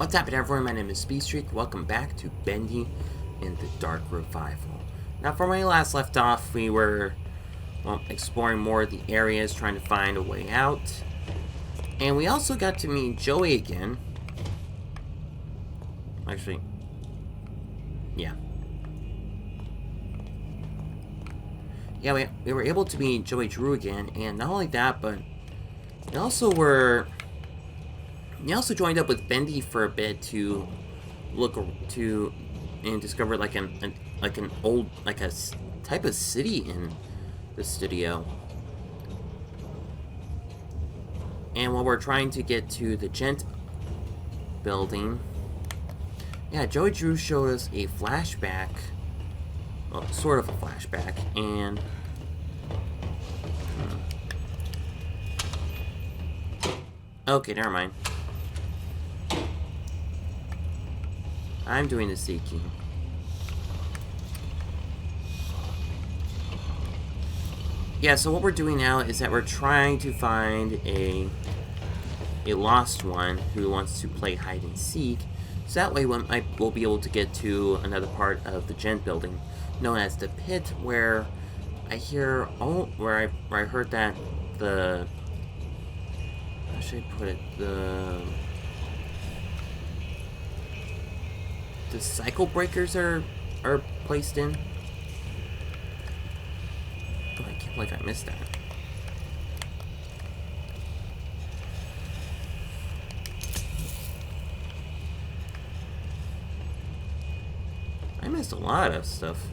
What's happening, everyone? My name is Speedstreak. Welcome back to Bendy in the Dark Revival. Now, from when we last left off, we were exploring more of the areas, trying to find a way out. And we also got to meet Joey again. Actually, yeah. Yeah, we were able to meet Joey Drew again, and not only that, but we also joined up with Bendy for a bit to look and discover like a type of city in the studio. And while we're trying to get to the Gent building, yeah, Joey Drew showed us a flashback, well, sort of a flashback, and okay, never mind. I'm doing the seeking. Yeah, so what we're doing now is that we're trying to find a lost one who wants to play hide and seek. So that way we'll be able to get to another part of the Gent building, known as the pit, where I heard that the, how should I put it, the cycle breakers are placed in. Oh, I can't believe I missed that. I missed a lot of stuff.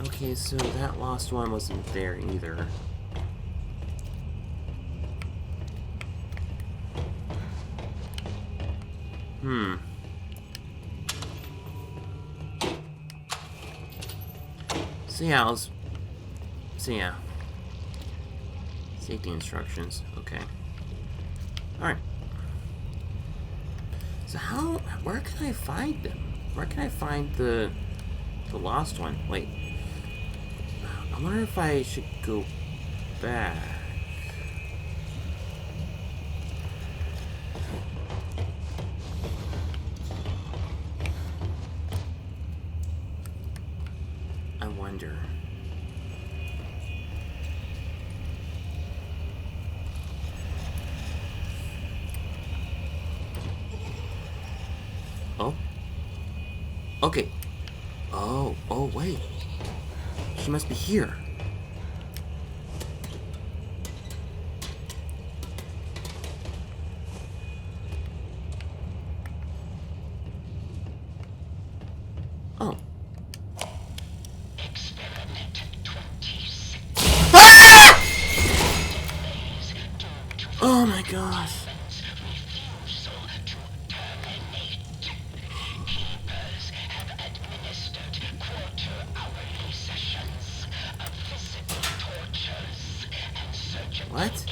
Okay, so that lost one wasn't there either. So yeah. Safety instructions. Okay. Alright. So where can I find them? Where can I find the lost one? Wait. I wonder if I should go back. I wonder. Oh? Okay. Oh, wait. She must be here. Oh. Experiment 26. Ah! Oh my gosh. What?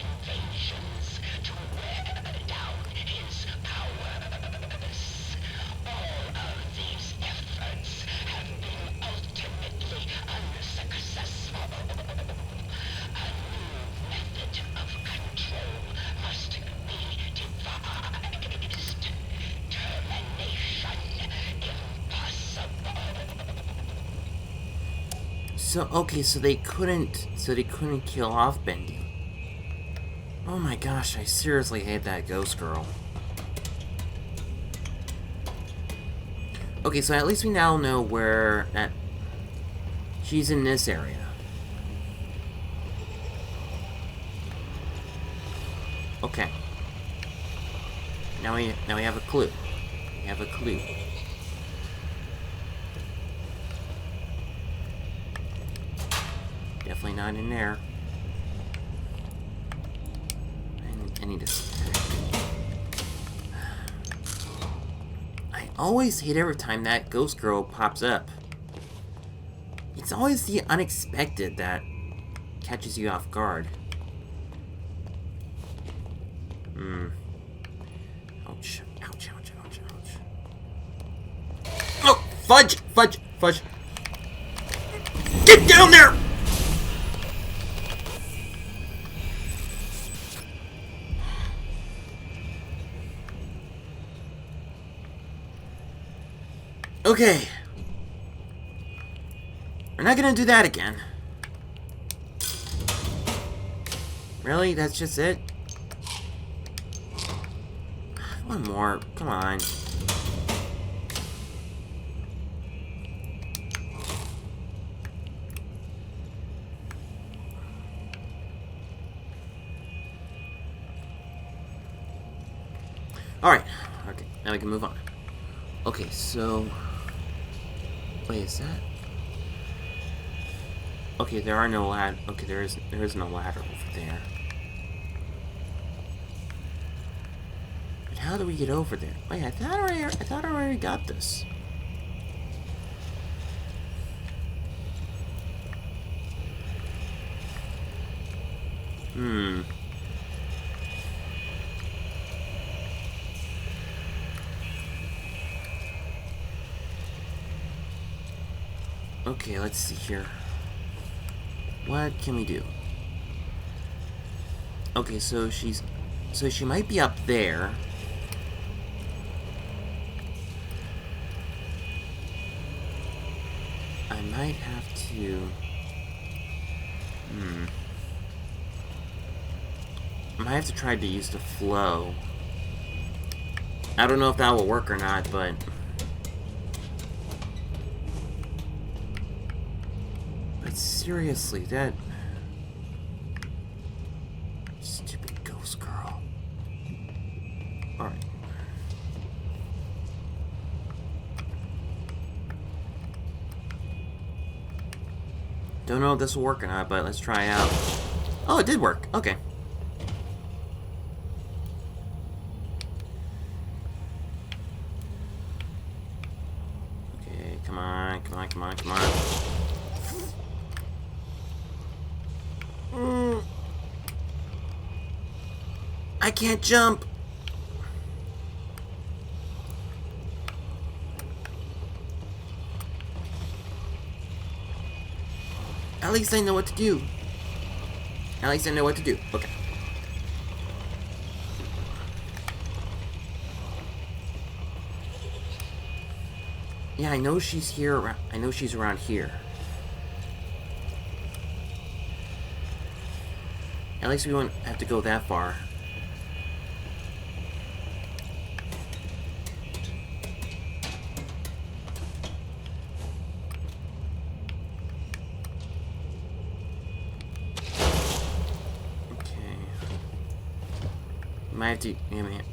So they couldn't kill off Bendy. Oh my gosh, I seriously hate that ghost girl. Okay, so at least we now know where she's in this area. Okay. Now we have a clue. We have a clue. Definitely not in there. I need to... I always hate every time that ghost girl pops up. It's always the unexpected that catches you off guard. Ouch. Ouch, ouch, ouch, ouch. Oh! Fudge! Fudge! Fudge! Get down there! Okay. We're not gonna do that again. Really? That's just it? One more. Come on. Alright. Okay, now we can move on. Okay, so... Wait, is that... Okay, there are no lad... Okay, there is no ladder over there. But how do we get over there? Wait, I thought I already got this. Okay, let's see here. What can we do? Okay, so she might be up there. I might have to... I might have to try to use the flow. I don't know if that will work or not, but... Seriously, that... Stupid ghost girl. Alright. Don't know if this will work or not, but let's try out. Oh, it did work. Okay. Okay, come on, come on, come on, come on. I can't jump. At least I know what to do. At least I know what to do. Okay. Yeah, I know she's here. I know she's around here. At least we won't have to go that far.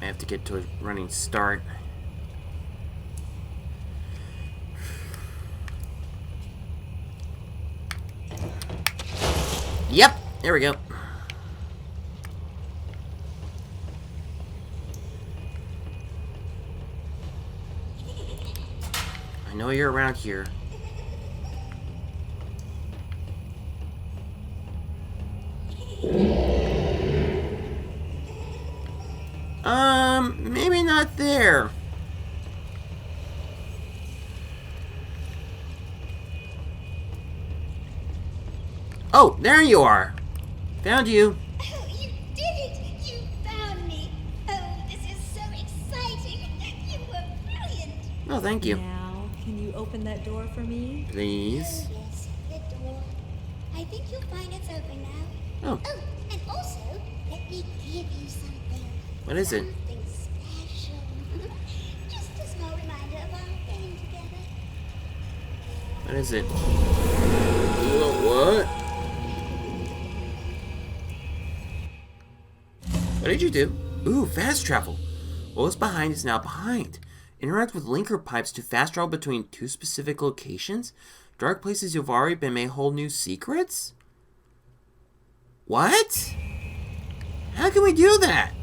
I have to get to a running start. Yep, there we go. I know you're around here. Maybe not there. Oh, there you are. Found you. Oh, you did it! You found me! Oh, this is so exciting! You were brilliant! Oh, thank you. Now, can you open that door for me? Please. Oh, yes, the door. I think you'll find it's open now. Oh. Oh, and also, let me give you something. What is it? Something special. Just a small reminder of our getting together. What is it? What? What did you do? Ooh, fast travel. What was behind is now behind. Interact with linker pipes to fast travel between two specific locations. Dark places you've already been may hold new secrets? What? How can we do that?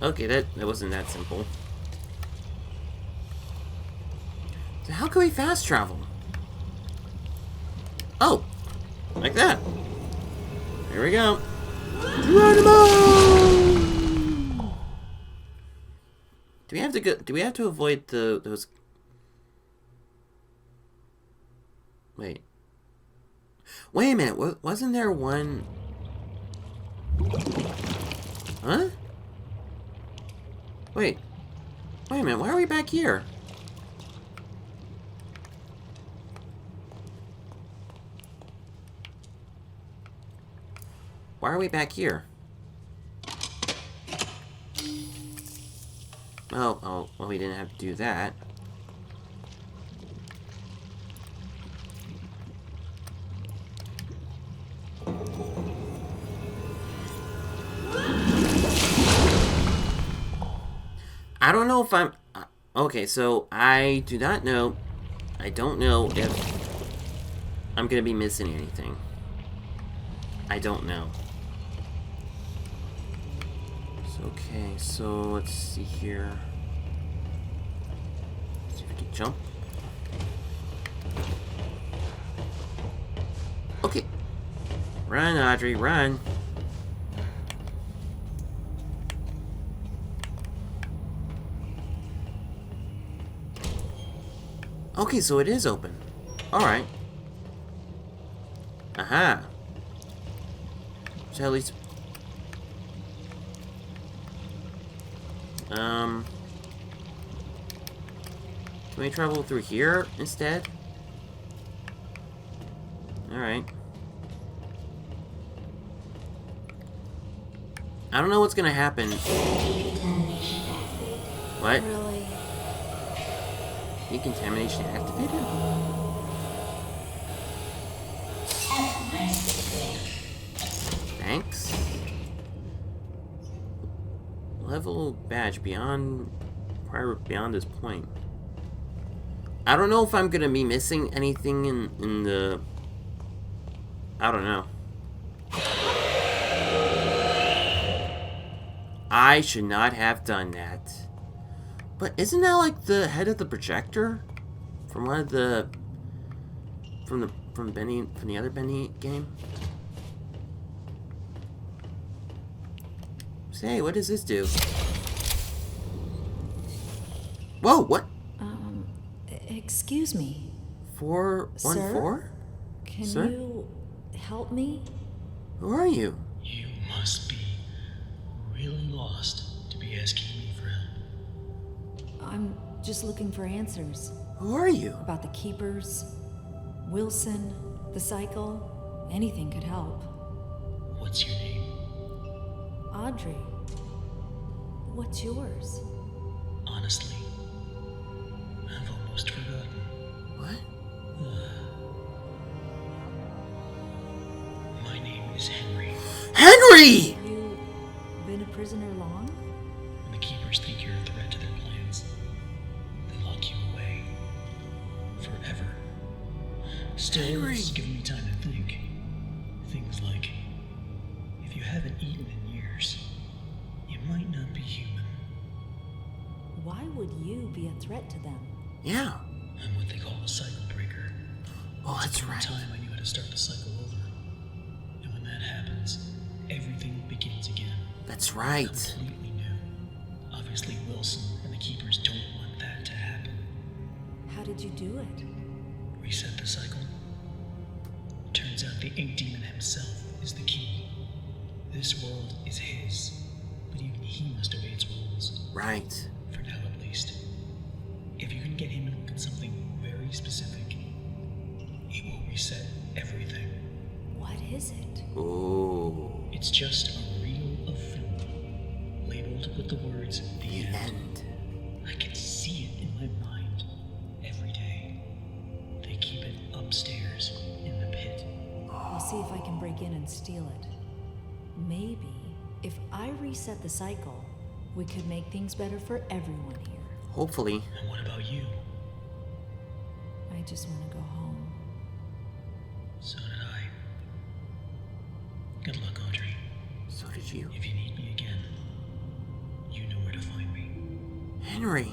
Okay, that wasn't that simple. So how can we fast travel? Oh, like that. Here we go. Geronimo! Do we have have to go? Do we have to avoid those? Wait. Wait a minute. Wasn't there one? Huh? Wait. Wait a minute. Why are we back here? Why are we back here? Oh, well, we didn't have to do that. I don't know if I'm... okay, so I do not know... I don't know if I'm gonna be missing anything. I don't know. Okay, so let's see here. Let's see if we can jump. Okay. Run, Audrey, run. Okay, so it is open. Alright. Aha. So at least... Can we travel through here instead? Alright. I don't know what's gonna happen. What? Really? Decontamination activated? Thanks. Level badge beyond this point. I don't know if I'm gonna be missing anything in the... I don't know. I should not have done that. But isn't that like the head of the projector? From one of the... From Bendy, from the other Bendy game? Say, what does this do? Whoa, what? Excuse me. 414? Can Sir? you help me? Who are you? You must be really lost to be asking me for help. I'm just looking for answers. Who are you? About the keepers, Wilson, the cycle. Anything could help. What's your name? Audrey. What's yours? Honestly, I've almost forgotten. What? My name is Henry. Henry! You been a prisoner long? When the keepers think you're a threat to their plans, they lock you away. Forever. Still, Henry. it's given me time to think. Things like, if you haven't eaten in years, you might not be human. Why would you be a threat to them? Yeah. I'm what they call a cycle breaker. Oh, that's right. Time I knew how to start the cycle over. And when that happens, everything begins again. That's right. Completely new. Obviously, Wilson and the keepers don't want that to happen. How did you do it? Reset the cycle. Turns out the ink demon himself is the key. This world is his, but even he must obey its rules. Right. For now, at least. If you can get him to look at something very specific, it will reset everything. What is it? Ooh. It's just a reel of film, labeled with the words, "The End." I can see it in my mind every day. They keep it upstairs in the pit. I'll see if I can break in and steal it. Maybe if I reset the cycle, we could make things better for everyone here. Hopefully. And what about you? I just want to go home. So did I. Good luck, Audrey. So did you. If you need me again, you know where to find me. Henry.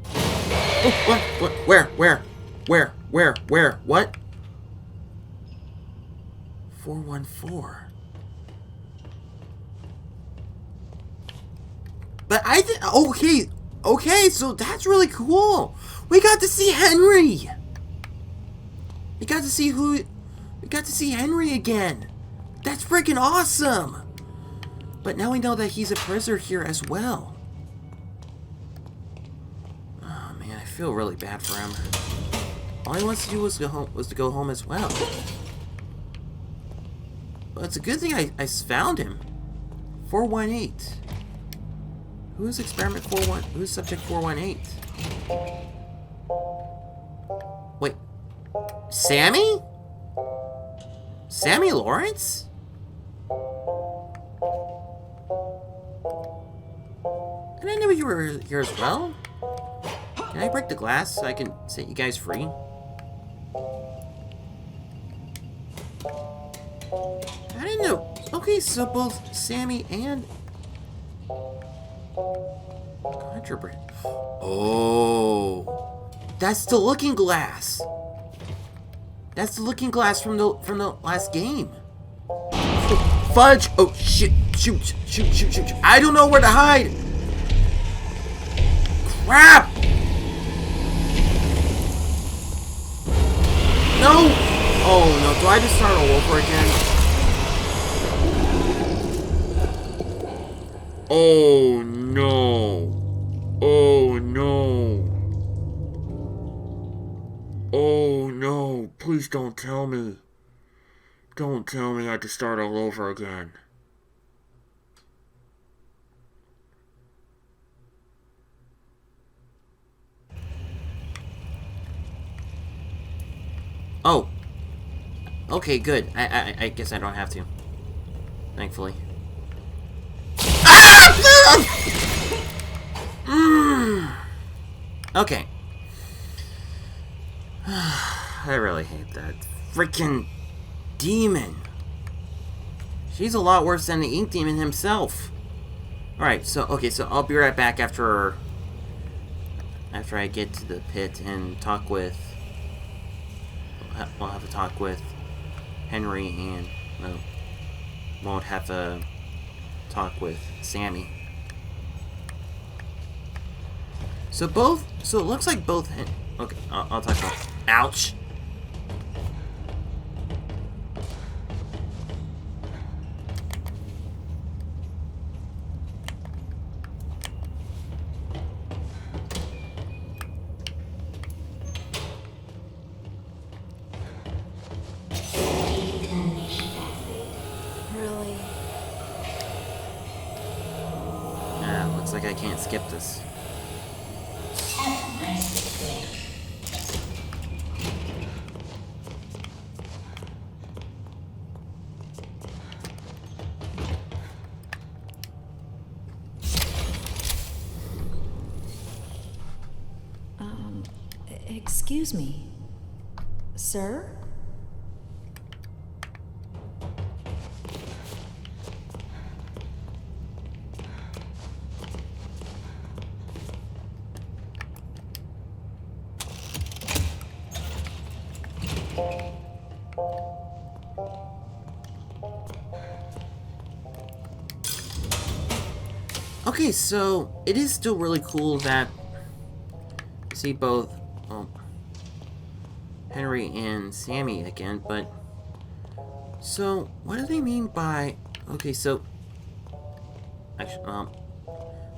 Oh, what? What? Where? What? 414. But I think, okay, so that's really cool. We got to see Henry. We got to see Henry again. That's freaking awesome. But now we know that he's a prisoner here as well. Oh man, I feel really bad for him. All he wants to do was to go home as well. But it's a good thing I found him. 418. Who's experiment 41? Who's subject 418? Wait. Sammy? Sammy Lawrence? I didn't know you were here as well. Can I break the glass so I can set you guys free? I didn't know. Okay, so both Sammy and Contraband. Oh, that's the looking glass. That's the looking glass from the last game. Fudge! Oh shit! Shoot! I don't know where to hide. Crap! No! Oh no! Do I just start all over again? Oh no! Oh no! Oh no! Please don't tell me. Don't tell me I have to start all over again. Oh. Okay, good. I guess I don't have to. Thankfully. Okay. I really hate that freaking demon. She's a lot worse than the ink demon himself. Alright, so I'll be right back after I get to the pit and talk with we'll have a talk with Henry and won't have a talk with Sammy. So it looks like both okay, I'll talk about ouch. Really? Looks like I can't skip this. Excuse me. Sir? Okay, so it is still really cool that see both Henry and Sammy again, but so what do they mean by okay? So actually,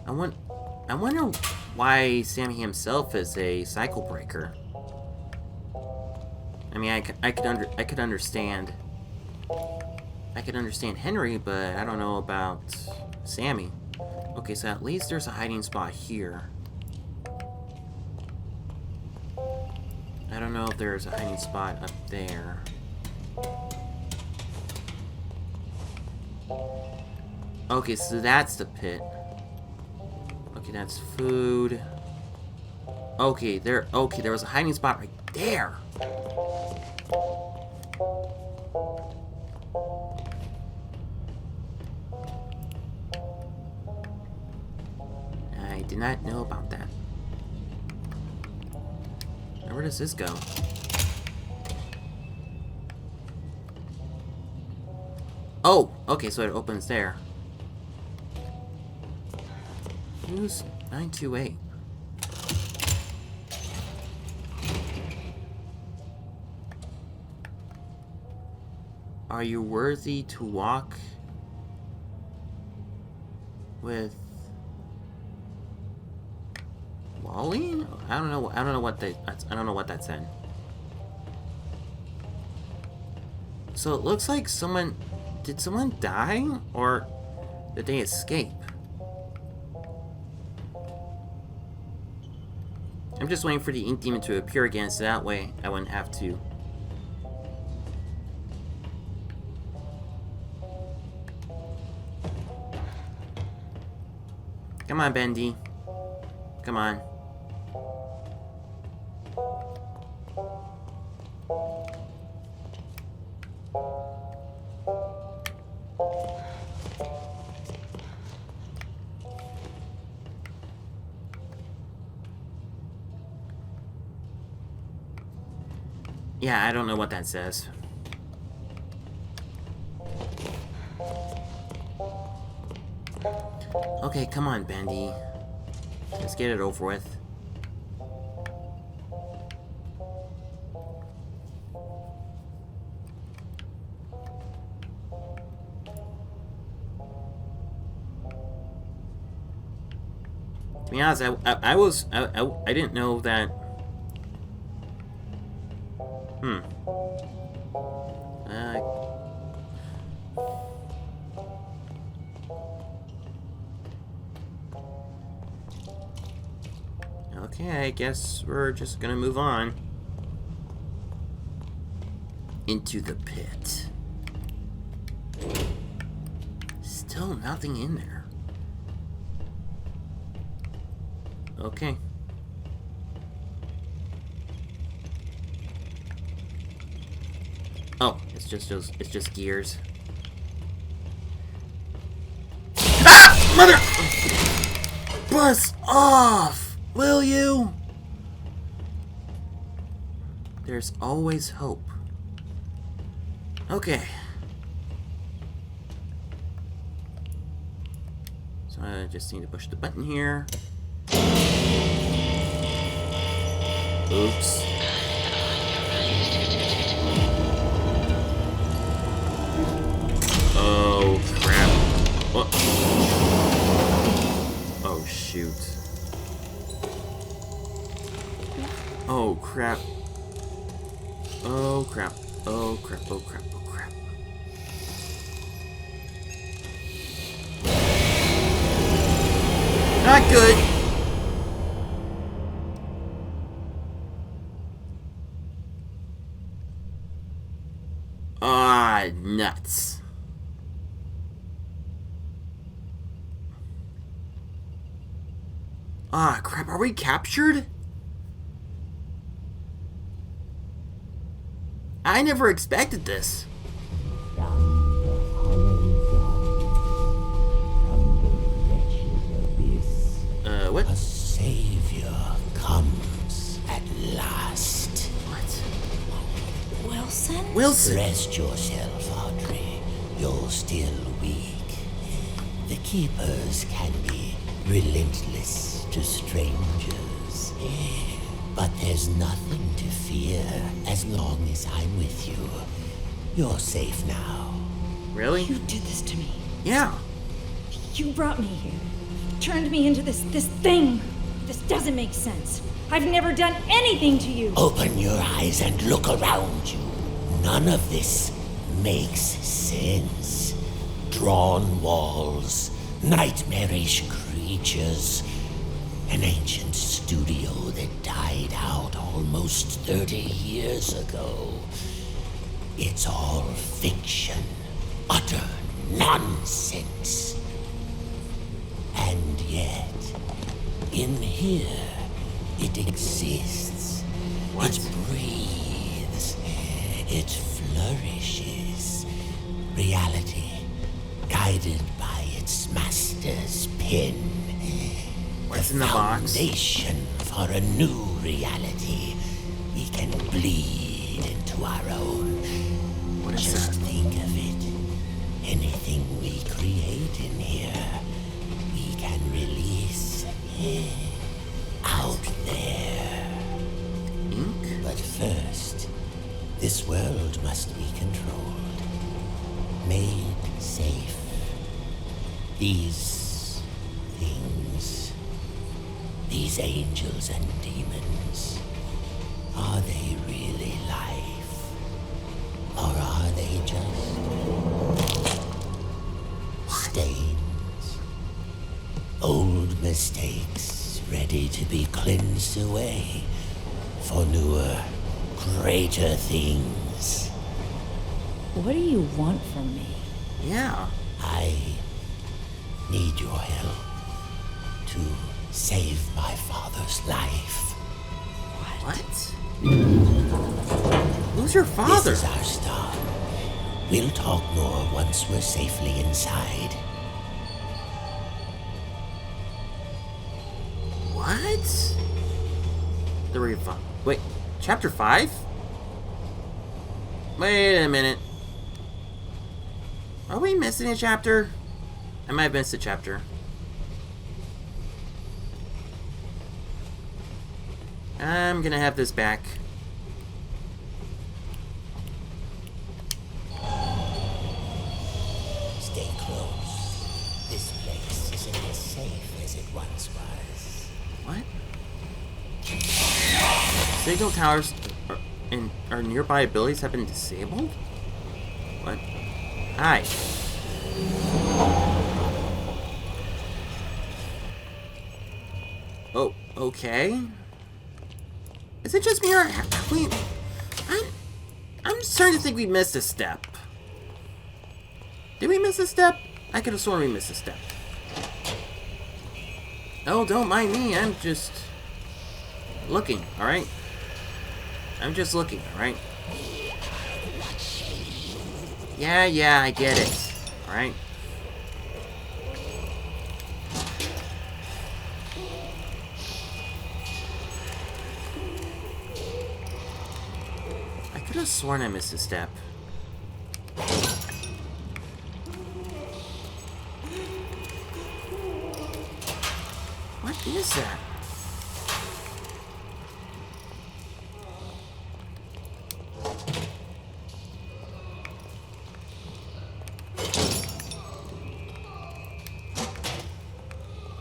I wonder why Sammy himself is a cycle breaker. I mean, I could understand Henry, but I don't know about Sammy. Okay, so at least there's a hiding spot here. I don't know if there's a hiding spot up there. Okay, so that's the pit. Okay, that's food. Okay, there was a hiding spot right there. I did not know about that. Now, where does this go? Oh, okay, so it opens there. Who's 928? Are you worthy to walk with Wally? I don't know what that said. So it looks like did someone die or did they escape? I'm just waiting for the ink demon to appear again so that way I wouldn't have to. Come on, Bendy. Come on. Yeah, I don't know what that says. Okay, come on, Bendy. Let's get it over with. To be honest, I didn't know that. Okay, I guess we're just gonna move on. Into the pit. Still nothing in there. Okay. Oh, it's just gears. Ah! Mother! Buzz off! Will you? There's always hope. Okay. So I just need to push the button here. Oops. Oh, crap. What? Oh, shoot. Oh, crap. Oh, crap. Oh, crap. Oh, crap. Oh, crap. Not good. Ah, nuts. Ah, crap. Are we captured? I never expected this. What? A savior comes at last. What? Wilson? Wilson! Rest yourself, Audrey. You're still weak. The Keepers can be relentless to strangers. But there's nothing to fear as long as I'm with you. You're safe now. Really? You did this to me. Yeah. You brought me here. Turned me into this thing. This doesn't make sense. I've never done anything to you. Open your eyes and look around you. None of this makes sense. Drawn walls, nightmarish creatures, an ancient studio that died out almost 30 years ago. It's all fiction, utter nonsense. And yet, in here, it exists. What? It breathes. It flourishes. Reality, guided by its master's pen. What's in the box? Foundation for a new reality. We can bleed into our own. What is Just that? think of it. Anything we create in here, we can release Out there. Ink? But first, this world must be controlled. Made safe. These things, these angels and demons, are they really life? Or are they just stains? Old mistakes ready to be cleansed away for newer, greater things. What do you want from me? Yeah. I need your help to save my father's life. What? Who's your This father? is our start. We'll talk more once we're safely inside. What? The revival. Wait, chapter 5? Wait a minute. Are we missing a chapter? I might have missed a chapter. I'm gonna have this back. Stay close. This place isn't as safe as it once was. What? Signal towers and our nearby abilities have been disabled? What? Hi. Oh, okay. Is it just me or have we... I'm just starting to think we missed a step. Did we miss a step? I could have sworn we missed a step. Oh, don't mind me. I'm just looking, alright? I'm just looking, alright? Yeah, I get it. Alright? I could have sworn I missed a step. What is that?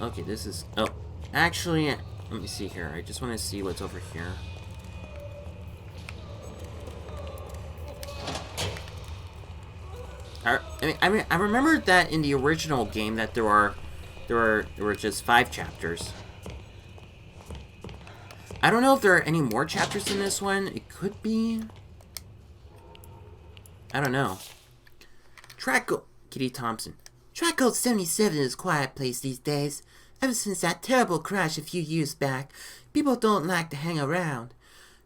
Okay, this is... Oh, actually, let me see here. I just want to see what's over here. I remember that in the original game that there were just 5 chapters. I don't know if there are any more chapters in this one. It could be. I don't know. Kitty Thompson. Track Gold 77 is a quiet place these days. Ever since that terrible crash a few years back, people don't like to hang around.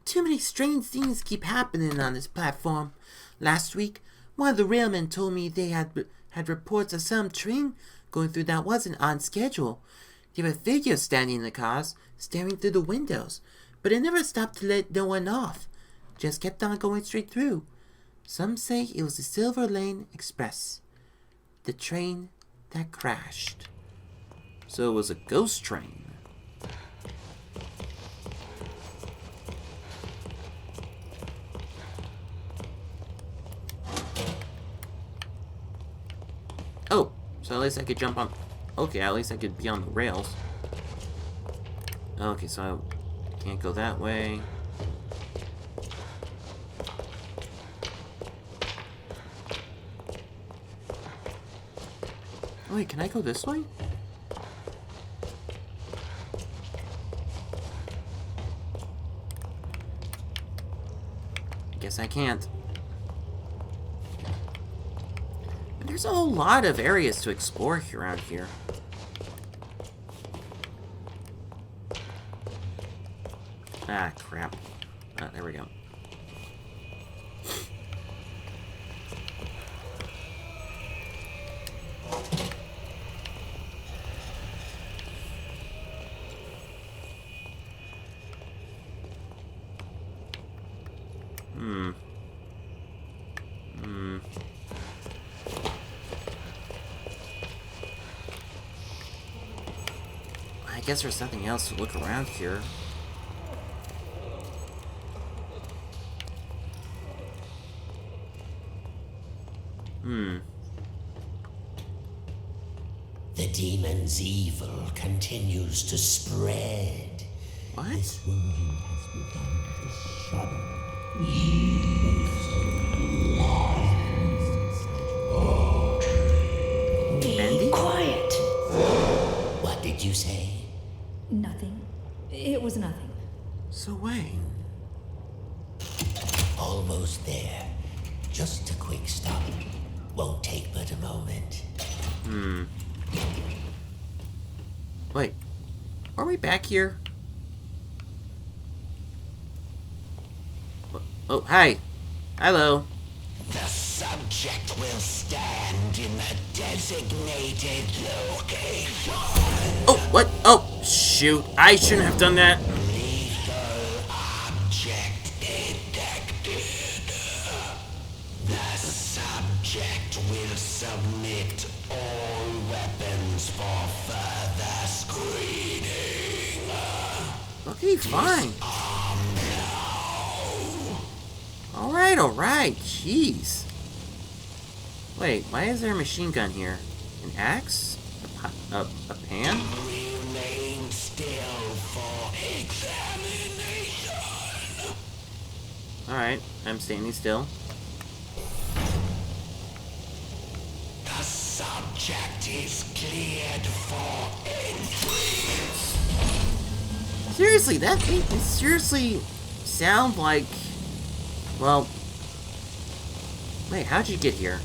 Too many strange things keep happening on this platform. Last week, one of the railmen told me they had reports of some train going through that wasn't on schedule. There were figures standing in the cars, staring through the windows, but it never stopped to let no one off. Just kept on going straight through. Some say it was the Silver Lane Express, the train that crashed. So it was a ghost train. Oh, so at least I could jump on... Okay, at least I could be on the rails. Okay, so I can't go that way. Oh, wait, can I go this way? I guess I can't. There's a whole lot of areas to explore around here. Ah, crap. Ah, there we go. I guess there's nothing else to look around here. The demon's evil continues to spread. What? This wound has begun to shudder. Bendy? Quiet! What did you say? Nothing. It was nothing. So wait. Almost there. Just a quick stop. Won't take but a moment. Wait. Are we back here? Oh, hi. Hello. The subject will stand in the designated location. Oh, what? Oh, shoot. I shouldn't have done that. Lethal object detected. The subject will submit all weapons for further screening. Okay, fine. Alright. Jeez. Wait, why is there a machine gun here? An axe? A pan? Remain still for examination. Alright, I'm standing still. The subject is cleared for entry. Seriously, that thing seriously sound like... Well... Wait, how'd you get here?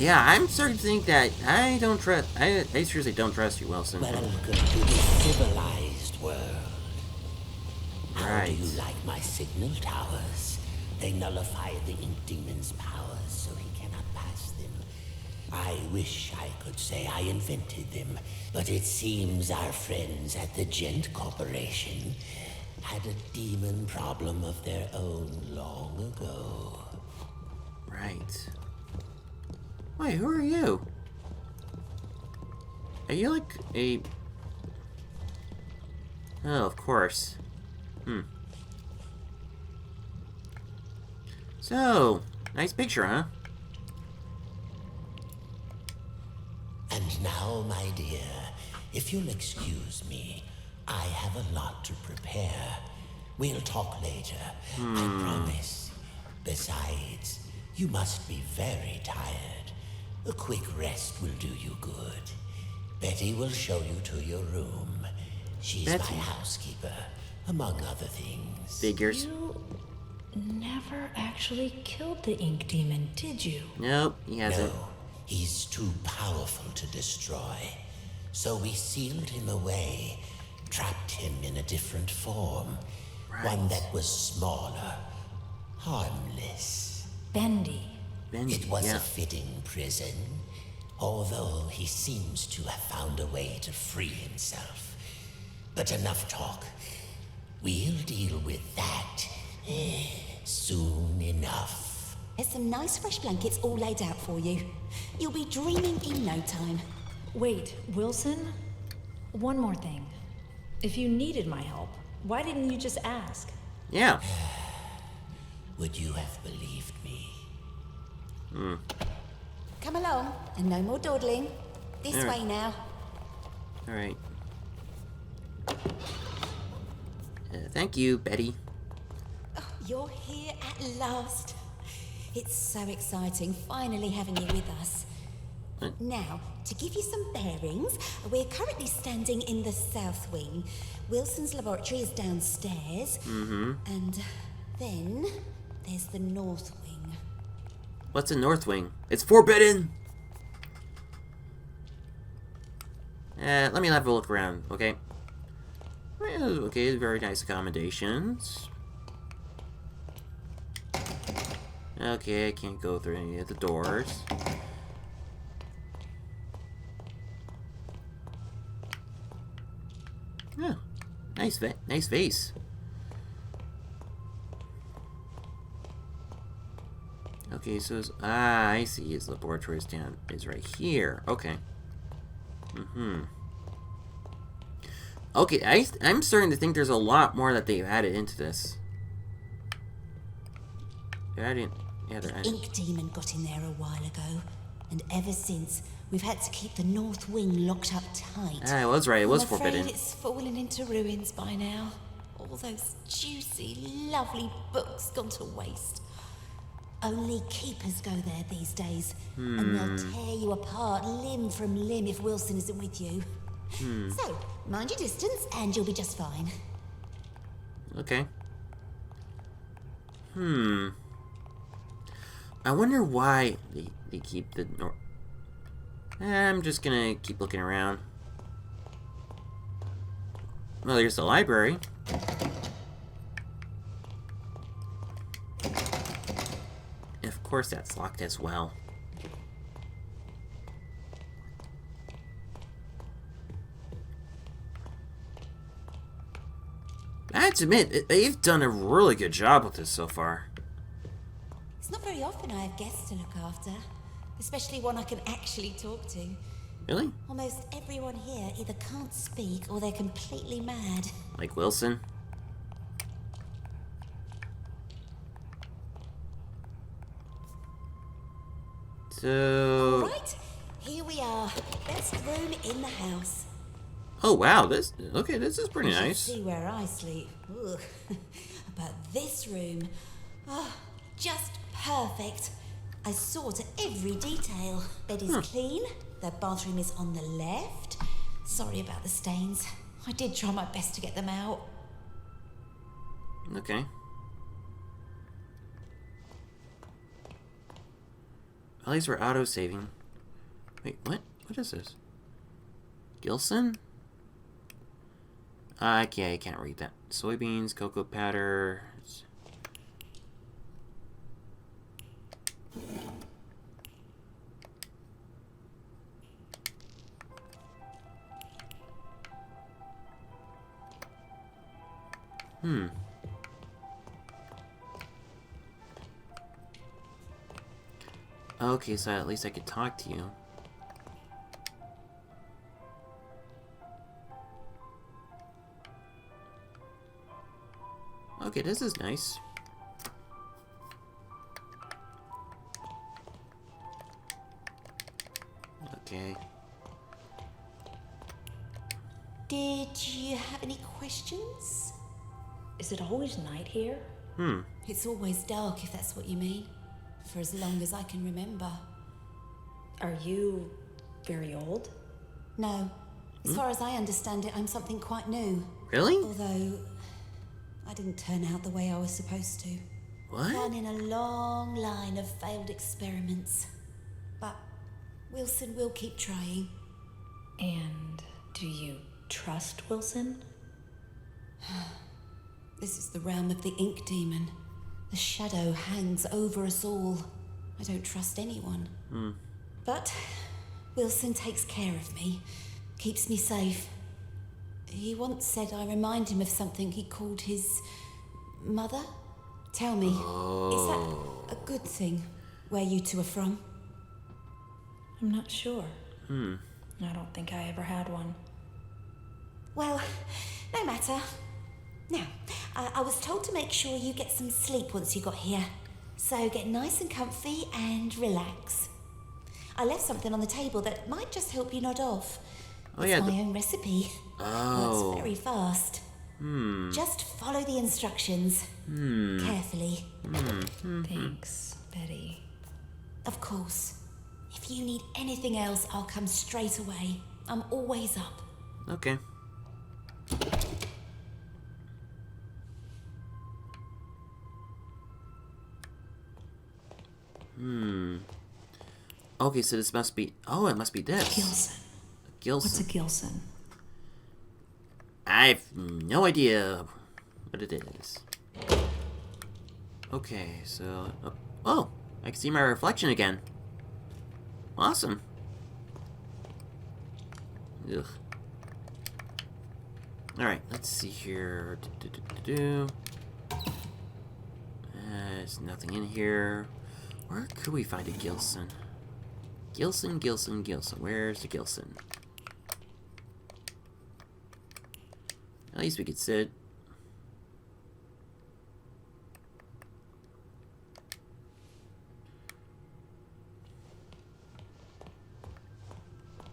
I'm starting to think that I don't trust... I seriously don't trust you, Wilson. Welcome to the civilized world. How Right. do you like my signal towers? They nullify the Ink Demon's powers so he cannot pass them. I wish I could say I invented them, but it seems our friends at the Gent Corporation had a demon problem of their own long ago. Right. Wait, who are you? Are you like a... Oh, of course. So, nice picture, huh? And now, my dear, if you'll excuse me, I have a lot to prepare. We'll talk later, I promise. Besides, you must be very tired. A quick rest will do you good. Betty will show you to your room. She's Betty. my housekeeper, among other things. Figures. You never actually killed the ink demon, did you? Nope, he hasn't. No, he's too powerful to destroy. So we sealed him away, trapped him in a different form. One that was smaller, harmless. Bendy. Bendy, It was yeah. a fitting prison, although he seems to have found a way to free himself. But enough talk. We'll deal with that soon enough. There's some nice fresh blankets all laid out for you. You'll be dreaming in no time. Wait, Wilson? One more thing. If you needed my help, why didn't you just ask? Yeah. Would you have believed me? Come along, and no more dawdling. This Yeah. way now. Alright. Thank you, Betty. Oh, you're here at last. It's so exciting finally having you with us. Now, to give you some bearings, we're currently standing in the south wing. Wilson's laboratory is downstairs. And then there's the north wing. What's the North Wing? It's forbidden! Let me have a look around, okay? Well, okay, very nice accommodations. Okay, I can't go through any of the doors. Oh, nice vase. Okay, so I see his laboratory is right here. Okay. Okay, I'm starting to think there's a lot more that they've added into this. They're adding... Yeah, they're The adding... ink demon got in there a while ago, and ever since, we've had to keep the north wing locked up tight. Ah, I was right. It was I'm forbidden. afraid it's fallen into ruins by now. All those juicy, lovely books gone to waste. Only keepers go there these days, and they'll tear you apart limb from limb if Wilson isn't with you. So, mind your distance, and you'll be just fine. Okay. I wonder why they keep the north... I'm just gonna keep looking around. Well, there's the library. And of course that's locked as well. I have to admit, they've done a really good job with this so far. It's not very often I have guests to look after, especially one I can actually talk to. Really? Almost everyone here either can't speak or they're completely mad. Like Wilson? So... Right, here we are. Best room in the house. Oh wow, this... Okay, this is pretty You should nice. see where I sleep. Ugh. But this room, oh, just perfect. I saw to every detail. Bed is clean. The bathroom is on the left. Sorry about the stains. I did try my best to get them out. Okay. At least we're auto-saving. Wait, what? What is this? Gilson? I can't read that. Soybeans, cocoa powder. Okay, so at least I could talk to you. Okay, this is nice. Okay. Did you have any questions? Is it always night here? It's always dark, if that's what you mean. For as long as I can remember. Are you very old? No. As far as I understand it, I'm something quite new. Really? Although, I didn't turn out the way I was supposed to. What? One in a long line of failed experiments. But Wilson will keep trying. And do you trust Wilson? This is the realm of the ink demon. The shadow hangs over us all. I don't trust anyone. But Wilson takes care of me, keeps me safe. He once said I remind him of something he called his mother. Tell me, is that a good thing, where you two are from? I'm not sure. I don't think I ever had one. Well, no matter. Now, I was told to make sure you get some sleep once you got here. So get nice and comfy and relax. I left something on the table that might just help you nod off. Oh, It's yeah, my own recipe. Oh. Works very fast. Just follow the instructions. Carefully. Thanks, Betty. Of course. If you need anything else, I'll come straight away. I'm always up. Okay. Okay, so this must be... Oh, it must be this. Gilson. Gilson. What's a Gilson? I have no idea what it is. Okay, so... Oh, I can see my reflection again. Awesome. Ugh. Alright, let's see here. There's nothing in here. Where could we find a Gilson? Gilson. Where's the Gilson? At least we could sit.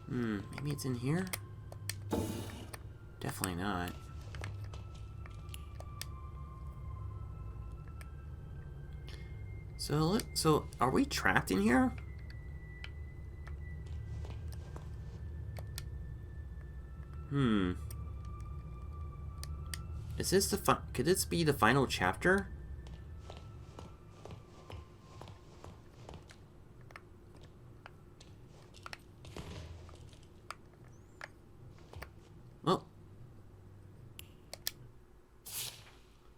Maybe it's in here? Definitely not. So are we trapped in here? Is this could this be the final chapter? Well.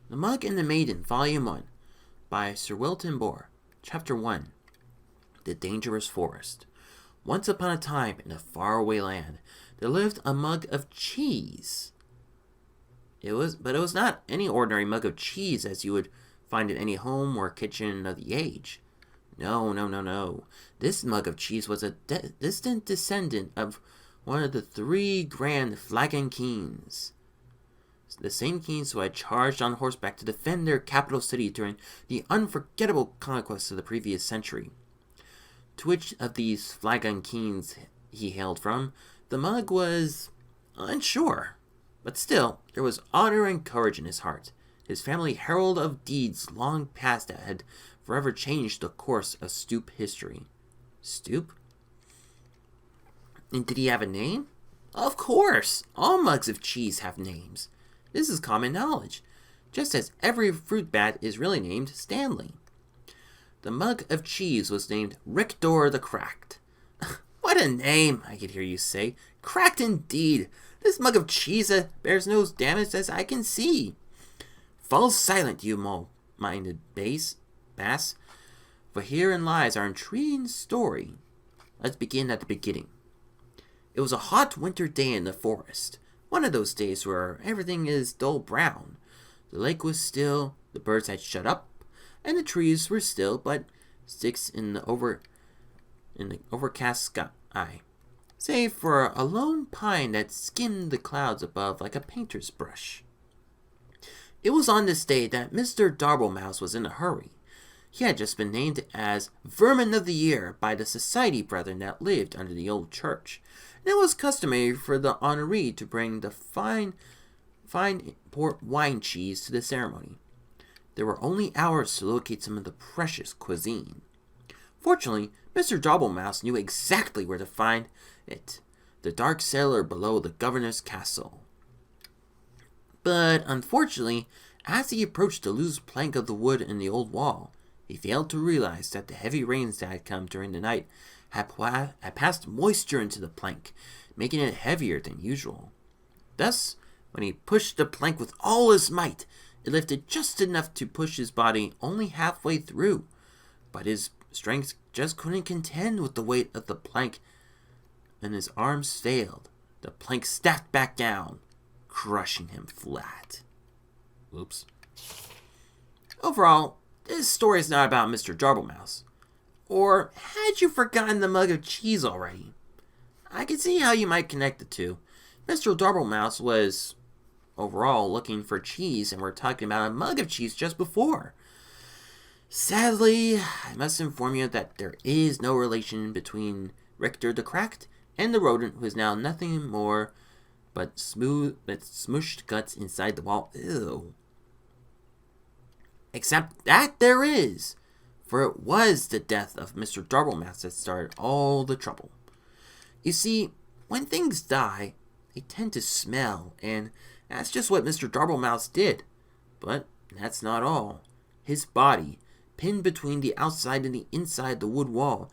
The Mug and the Maiden, Volume 1, by Sir Wilton Bohr, Chapter 1, The Dangerous Forest. Once upon a time, in a faraway land, there lived a mug of cheese. But it was not any ordinary mug of cheese as you would find in any home or kitchen of the age. No, no, no, no. This mug of cheese was a distant descendant of one of the 3 grand Flagon Kings. The same kings who had charged on horseback to defend their capital city during the unforgettable conquests of the previous century. To which of these Flagon Kings he hailed from, the mug was unsure. But still, there was honor and courage in his heart. His family herald of deeds long past that had forever changed the course of Stoop history. Stoop? And did he have a name? Of course! All mugs of cheese have names. This is common knowledge, just as every fruit bat is really named Stanley. The mug of cheese was named Rictor the Cracked. What a name, I could hear you say. Cracked indeed. This mug of cheese bears no damage as I can see. Fall silent, you mole-minded bass, for herein lies our intriguing story. Let's begin at the beginning. It was a hot winter day in the forest, one of those days where everything is dull brown. The lake was still, the birds had shut up, and the trees were still but sticks in the overcast sky, save for a lone pine that skimmed the clouds above like a painter's brush. It was on this day that Mr. Darblemouse was in a hurry. He had just been named as Vermin of the Year by the society brethren that lived under the old church, and it was customary for the honoree to bring the fine port wine cheese to the ceremony. There were only hours to locate some of the precious cuisine. Fortunately, Mr. Darblemouse knew exactly where to find it, the dark cellar below the governor's castle. But unfortunately, as he approached the loose plank of the wood in the old wall, he failed to realize that the heavy rains that had come during the night had passed moisture into the plank, making it heavier than usual. Thus, when he pushed the plank with all his might, it lifted just enough to push his body only halfway through, but his strength just couldn't contend with the weight of the plank, and his arms failed. The plank snapped back down, crushing him flat. Oops. Overall, this story is not about Mr. Darblemouse. Or had you forgotten the mug of cheese already? I can see how you might connect the two. Mr. Darblemouse was, overall, looking for cheese, and we're talking about a mug of cheese just before. Sadly, I must inform you that there is no relation between Richter the Cracked and the rodent who is now nothing more but smooshed guts inside the wall. Ew. Except that there is, for it was the death of Mr. Darblemouse that started all the trouble. You see, when things die, they tend to smell, and that's just what Mr. Darblemouse did. But that's not all. His body, pinned between the outside and the inside of the wood wall,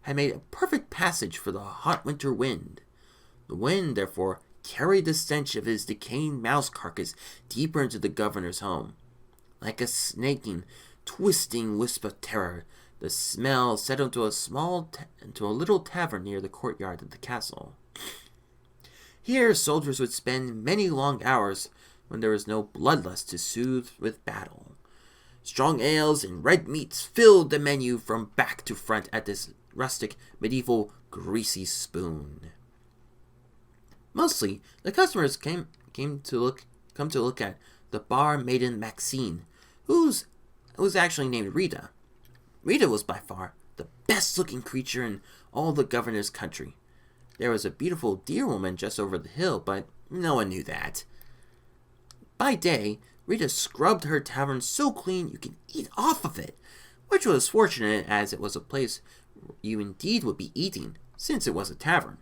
had made a perfect passage for the hot winter wind. The wind, therefore, carried the stench of his decaying mouse carcass deeper into the governor's home. Like a snaking, twisting wisp of terror, the smell settled into a little tavern near the courtyard of the castle. Here soldiers would spend many long hours when there was no bloodlust to soothe with battle. Strong ales and red meats filled the menu from back to front at this rustic, medieval, greasy spoon. Mostly, the customers came to look come to look at the bar maiden Maxine, who was actually named Rita. Rita was by far the best-looking creature in all the governor's country. There was a beautiful deer woman just over the hill, but no one knew that. By day, Rita scrubbed her tavern so clean you can eat off of it, which was fortunate as it was a place you indeed would be eating, since it was a tavern.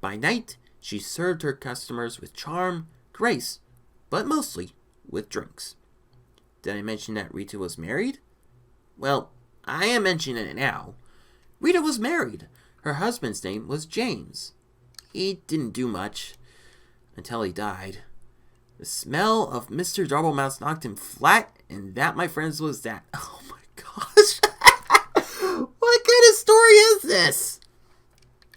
By night, she served her customers with charm, grace, but mostly with drinks. Did I mention that Rita was married? Well, I am mentioning it now. Rita was married. Her husband's name was James. He didn't do much until he died. The smell of Mr. Doublemouse knocked him flat, and that, my friends, was that. Oh my gosh. What kind of story is this?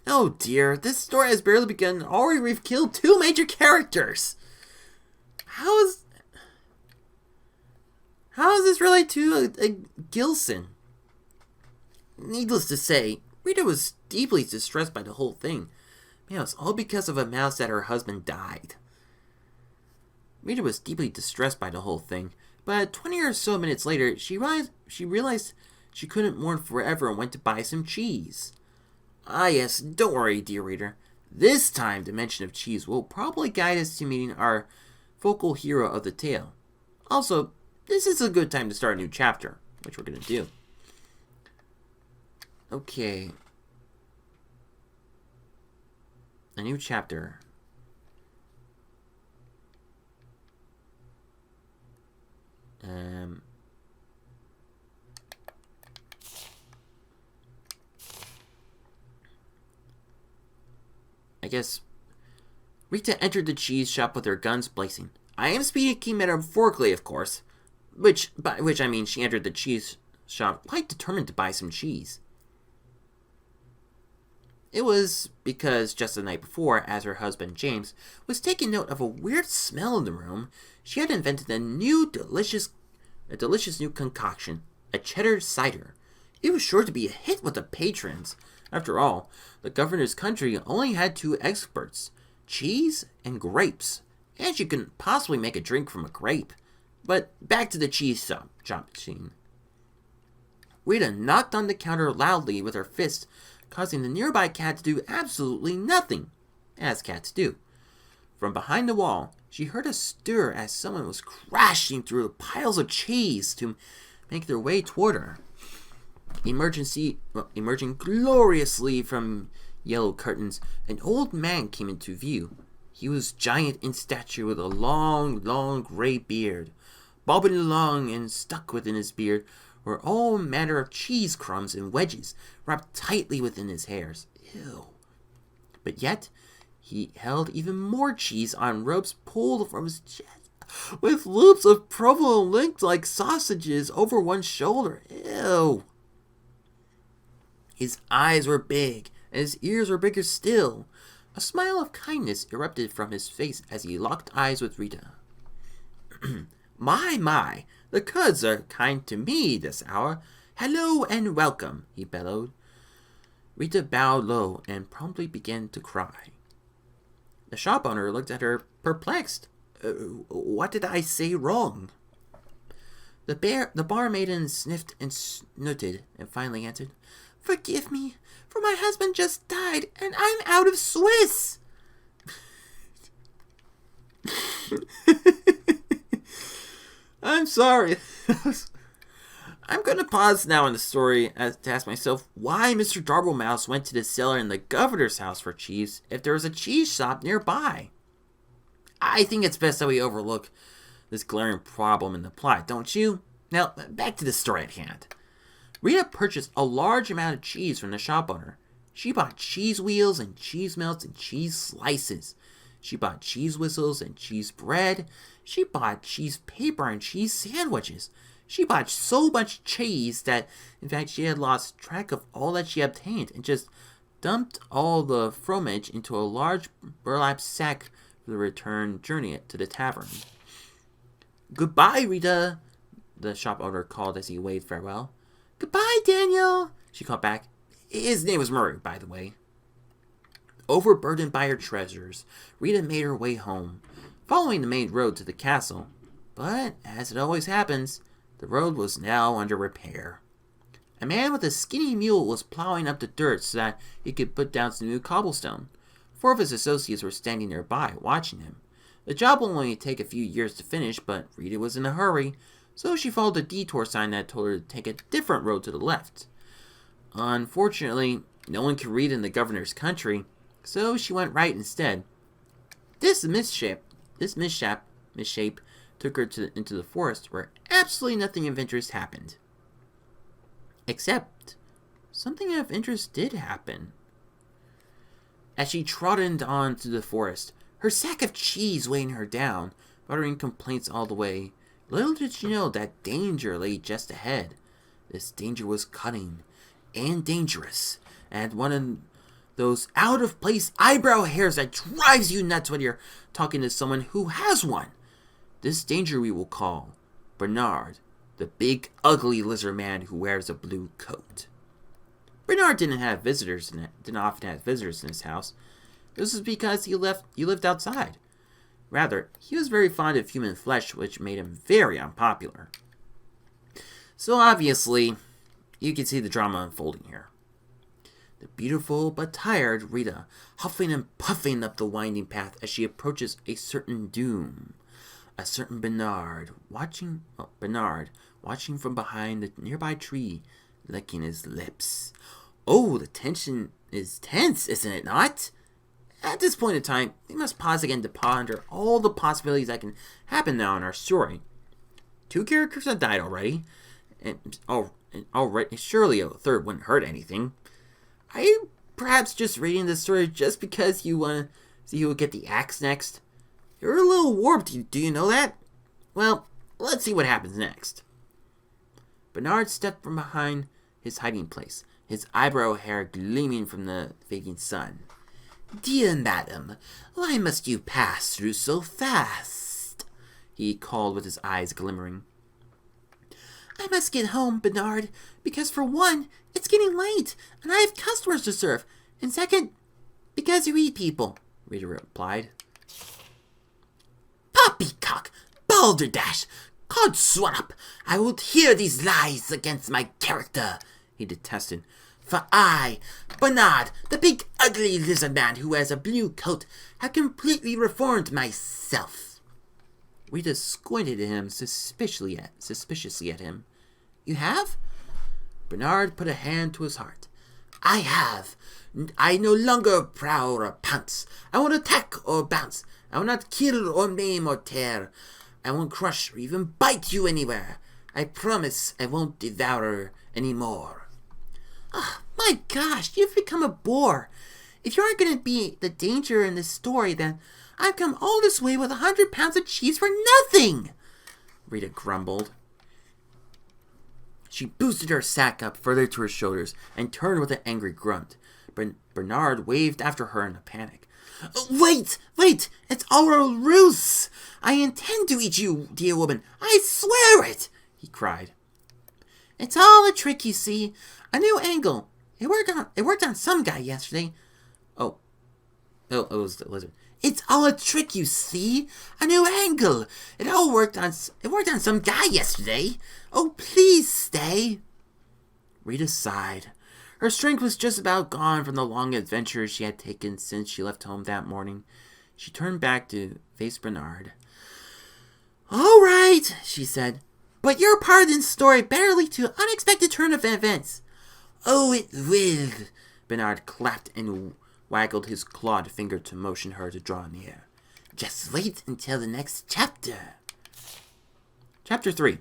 Oh dear, this story has barely begun, and already we've killed 2 major characters. How is this related to a Gilson? Needless to say, Rita was deeply distressed by the whole thing. Man, it was all because of a mouse that her husband died. Rita was deeply distressed by the whole thing, but 20 or so minutes later, she realized she couldn't mourn forever and went to buy some cheese. Ah yes, don't worry, dear reader. This time, the mention of cheese will probably guide us to meeting our focal hero of the tale. Also, this is a good time to start a new chapter, which we're going to do. Okay. A new chapter. I guess Rita entered the cheese shop with her guns blazing. I am speaking metaphorically, of course. By which I mean she entered the cheese shop quite determined to buy some cheese. It was because just the night before, as her husband James was taking note of a weird smell in the room, she had invented a delicious new concoction, a cheddar cider. It was sure to be a hit with the patrons. After all, the governor's country only had 2 experts, cheese and grapes, and she couldn't possibly make a drink from a grape. But back to the cheese shop scene. Rita knocked on the counter loudly with her fist, causing the nearby cat to do absolutely nothing, as cats do. From behind the wall, she heard a stir as someone was crashing through the piles of cheese to make their way toward her. Emerging gloriously from yellow curtains, an old man came into view. He was giant in stature with a long, long gray beard. Bobbing along and stuck within his beard were all manner of cheese crumbs and wedges, wrapped tightly within his hairs. Ew. But yet, he held even more cheese on ropes pulled from his chest, with loops of provolone linked like sausages over one shoulder. Ew. His eyes were big, and his ears were bigger still. A smile of kindness erupted from his face as he locked eyes with Rita. My, the cuds are kind to me this hour. Hello and welcome, he bellowed. Rita bowed low and promptly began to cry. The shop owner looked at her, perplexed. What did I say wrong? The bar maiden sniffed and snooted and finally answered, Forgive me, for my husband just died and I'm out of Swiss. I'm sorry. I'm going to pause now in the story to ask myself why Mr. Doublemouse went to the cellar in the governor's house for cheese if there was a cheese shop nearby. I think it's best that we overlook this glaring problem in the plot, don't you? Now, back to the story at hand. Rita purchased a large amount of cheese from the shop owner. She bought cheese wheels and cheese melts and cheese slices. She bought cheese whistles and cheese bread. She bought cheese paper and cheese sandwiches. She bought so much cheese that, in fact, she had lost track of all that she obtained and just dumped all the fromage into a large burlap sack for the return journey to the tavern. Goodbye, Rita, the shop owner called as he waved farewell. Goodbye, Daniel, she called back. His name was Murray, by the way. Overburdened by her treasures, Rita made her way home. following the main road to the castle. But, as it always happens, the road was now under repair. A man with a skinny mule was plowing up the dirt so that he could put down some new cobblestone. 4 of his associates were standing nearby, watching him. The job will only take a few years to finish, but Rita was in a hurry, so she followed the detour sign that told her to take a different road to the left. Unfortunately, no one could read in the governor's country, so she went right instead. This mishap took her into the forest where absolutely nothing of interest happened. Except, something of interest did happen. As she trotted on through the forest, her sack of cheese weighing her down, uttering complaints all the way, little did she know that danger lay just ahead. This danger was cunning and dangerous, and one of those out-of-place eyebrow hairs that drives you nuts when you're talking to someone who has one. This danger we will call Bernard, the big, ugly lizard man who wears a blue coat. Bernard didn't often have visitors in his house. This was because he lived outside. Rather, he was very fond of human flesh, which made him very unpopular. So obviously, you can see the drama unfolding here. The beautiful but tired Rita, huffing and puffing up the winding path as she approaches a certain doom. A certain Bernard, watching from behind the nearby tree, licking his lips. Oh, the tension is tense, isn't it not? At this point in time, we must pause again to ponder all the possibilities that can happen now in our story. 2 characters have died already, and surely a third wouldn't hurt anything. Are you perhaps just reading this story just because you want to see who will get the axe next? You're a little warped, do you know that? Well, let's see what happens next. Bernard stepped from behind his hiding place, his eyebrow hair gleaming from the fading sun. "Dear madam, why must you pass through so fast?" he called with his eyes glimmering. "I must get home, Bernard, because for one, it's getting late, and I have customers to serve, and second, because you eat people," Rita replied. "Poppycock, balderdash, codswallop, I will hear these lies against my character," he detested. "For I, Bernard, the big ugly lizard man who wears a blue coat, have completely reformed myself." Rita squinted at him suspiciously at him. "You have?" Bernard put a hand to his heart. "I have. I no longer prowl or pounce. I won't attack or bounce. I will not kill or maim or tear. I won't crush or even bite you anywhere. I promise I won't devour any more." Oh, my gosh, you've become a bore. If you aren't going to be the danger in this story, then I've come all this way with 100 pounds of cheese for nothing, Rita grumbled. She boosted her sack up further to her shoulders and turned with an angry grunt. Bernard waved after her in a panic. Wait! It's all a ruse! I intend to eat you, dear woman. I swear it! He cried. It's all a trick, you see. A new angle. It worked on some guy yesterday. Oh, it was the lizard. It's all a trick, you see. A new angle. It worked on some guy yesterday. Oh, please stay. Rita sighed. Her strength was just about gone from the long adventures she had taken since she left home that morning. She turned back to face Bernard. All right, she said. But your part of this story better lead to an unexpected turn of events. Oh, it will. Bernard clapped and waggled his clawed finger to motion her to draw near. Just wait until the next chapter. Chapter 3.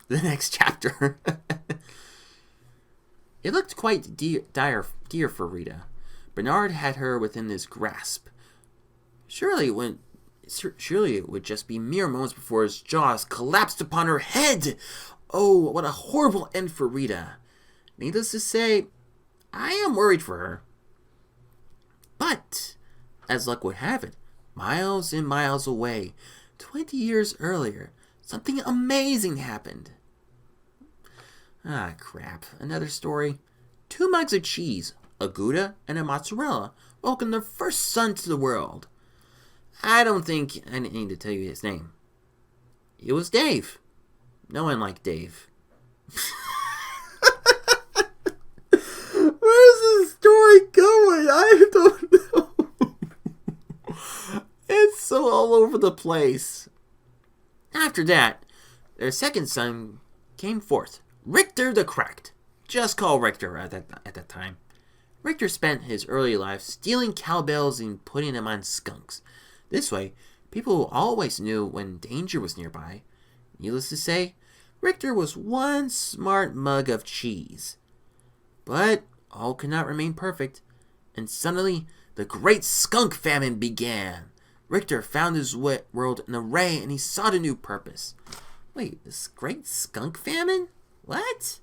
The next chapter. It looked quite dear for Rita. Bernard had her within his grasp. Surely it would just be mere moments before his jaws collapsed upon her head. Oh, what a horrible end for Rita. Needless to say, I am worried for her. But, as luck would have it, miles and miles away, 20 years earlier, something amazing happened. Ah, crap. Another story. 2 mugs of cheese, a Gouda and a mozzarella, welcomed their first son to the world. I don't think I need to tell you his name. It was Dave. No one liked Dave. Where's this story going? I don't know. It's so all over the place. After that, their second son came forth, Richter the Cracked. Just call Richter at that time. Richter spent his early life stealing cowbells and putting them on skunks. This way, people always knew when danger was nearby. Needless to say, Richter was one smart mug of cheese. But all could not remain perfect, and suddenly the Great Skunk Famine began. Richter found his world in array, and he sought a new purpose. Wait, this Great Skunk Famine? What?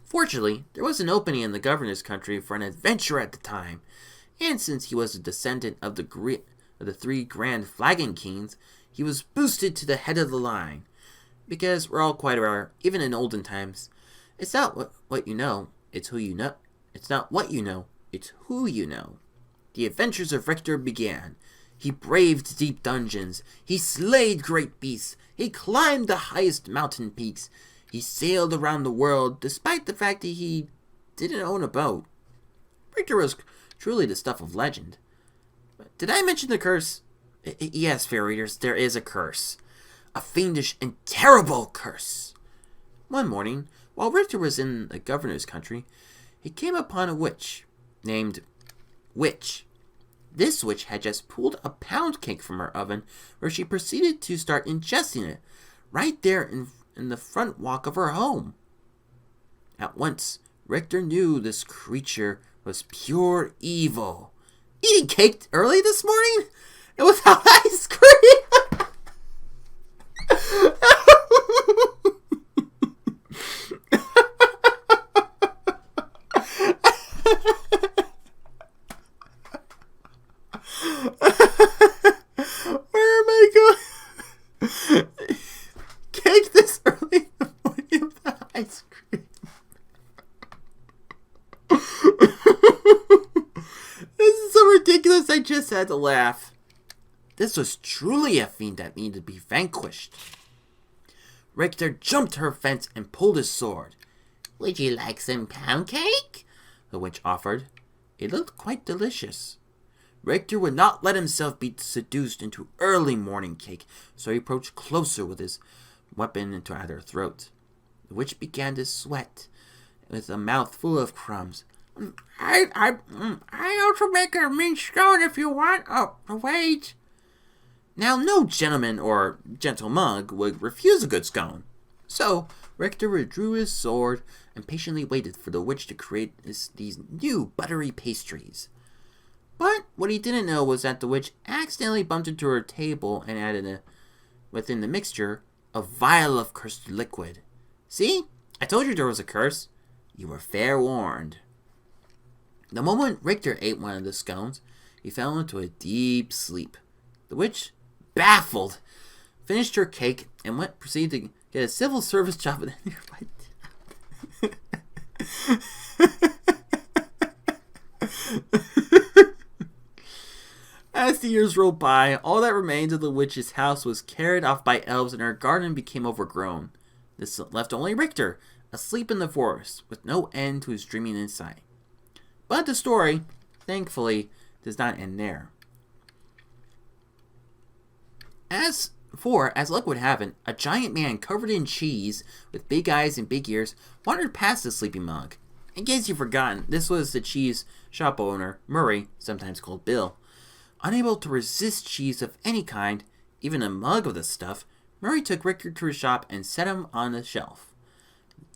Fortunately, there was an opening in the governor's country for an adventurer at the time, and since he was a descendant of the three Grand Flagon Kings, he was boosted to the head of the line. Because we're all quite aware, even in olden times, it's not what you know, it's who you know. It's not what you know, it's who you know. The adventures of Richter began. He braved deep dungeons. He slayed great beasts. He climbed the highest mountain peaks. He sailed around the world, despite the fact that he didn't own a boat. Richter was truly the stuff of legend. Did I mention the curse? Yes, fair readers, there is a curse. A fiendish and terrible curse. One morning, while Richter was in the governor's country, he came upon a witch named Witch. This witch had just pulled a pound cake from her oven, where she proceeded to start ingesting it, right there in the front walk of her home. At once, Richter knew this creature was pure evil. Eating cake early this morning? And without ice cream? Where am I going? Cake this early in the morning without ice cream. This is so ridiculous, I just had to laugh. This was truly a fiend that needed to be vanquished. Richter jumped her fence and pulled his sword. Would you like some pound cake? The witch offered. It looked quite delicious. Richter would not let himself be seduced into early morning cake, so he approached closer with his weapon into her throat. The witch began to sweat, with a mouth full of crumbs. I also make a mean scone if you want. Oh, wait. Now, no gentleman or gentle mug would refuse a good scone. So, Richter withdrew his sword and patiently waited for the witch to create these new buttery pastries. But what he didn't know was that the witch accidentally bumped into her table and added within the mixture a vial of cursed liquid. See? I told you there was a curse. You were fair warned. The moment Richter ate one of the scones, he fell into a deep sleep. The witch, baffled, finished her cake and proceeded to get a civil service job at a nearby town. As the years rolled by, all that remained of the witch's house was carried off by elves and her garden became overgrown. This left only Richter, asleep in the forest, with no end to his dreaming insight. But the story, thankfully, does not end there. As luck would have it, a giant man covered in cheese, with big eyes and big ears, wandered past the sleeping mug. In case you've forgotten, this was the cheese shop owner, Murray, sometimes called Bill. Unable to resist cheese of any kind, even a mug of the stuff, Murray took Richter to his shop and set him on a shelf.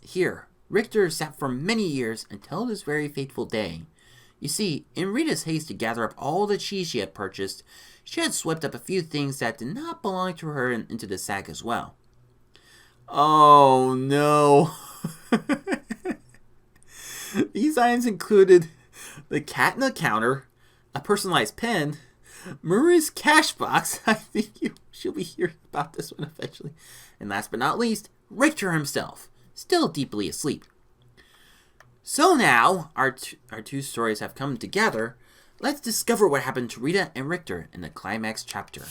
Here, Richter sat for many years until this very fateful day. You see, in Rita's haste to gather up all the cheese she had purchased, she had swept up a few things that did not belong to her into the sack as well. Oh no! These items included the cat in the counter, a personalized pen, Murray's cash box. I think she'll be hearing about this one eventually. And last but not least, Richter himself, still deeply asleep. So now, our two stories have come together. let's discover what happened to Rita and Richter in the climax chapter.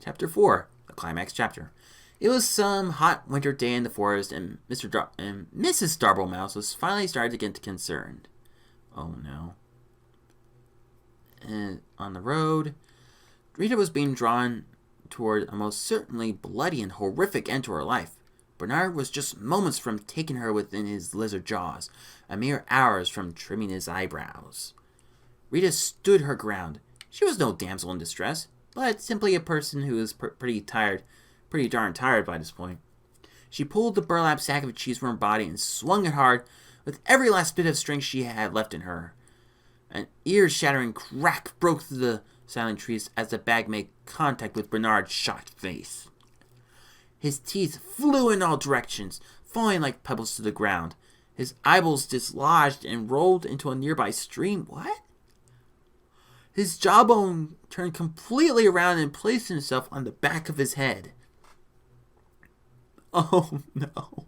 Chapter 4, the climax chapter. It was some hot winter day in the forest, and Mrs. Starblemouse was finally starting to get concerned. Oh no. And on the road, Rita was being drawn toward a most certainly bloody and horrific end to her life. Bernard was just moments from taking her within his lizard jaws, a mere hours from trimming his eyebrows. Rita stood her ground. She was no damsel in distress, but simply a person who was pretty darn tired by this point. She pulled the burlap sack of cheese from her body and swung it hard with every last bit of strength she had left in her. An ear-shattering crack broke through the silent trees as the bag made contact with Bernard's shocked face. His teeth flew in all directions, falling like pebbles to the ground. His eyeballs dislodged and rolled into a nearby stream. What? His jawbone turned completely around and placed himself on the back of his head. Oh no.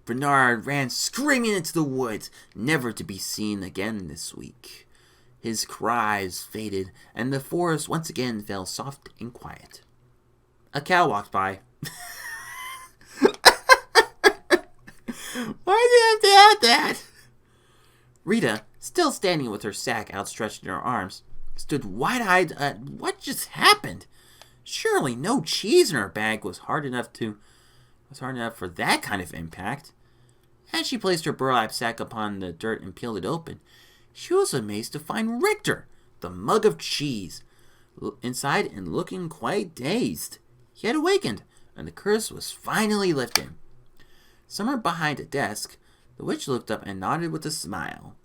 Bernard ran screaming into the woods, never to be seen again this week. His cries faded, and the forest once again fell soft and quiet. A cow walked by. Why did you have to add that? Rita, still standing with her sack outstretched in her arms, stood wide-eyed at what just happened. Surely no cheese in her bag was hard enough for that kind of impact. As she placed her burlap sack upon the dirt and peeled it open, she was amazed to find Richter, the mug of cheese, inside and looking quite dazed. He had awakened, and the curse was finally lifted. Somewhere behind a desk, the witch looked up and nodded with a smile.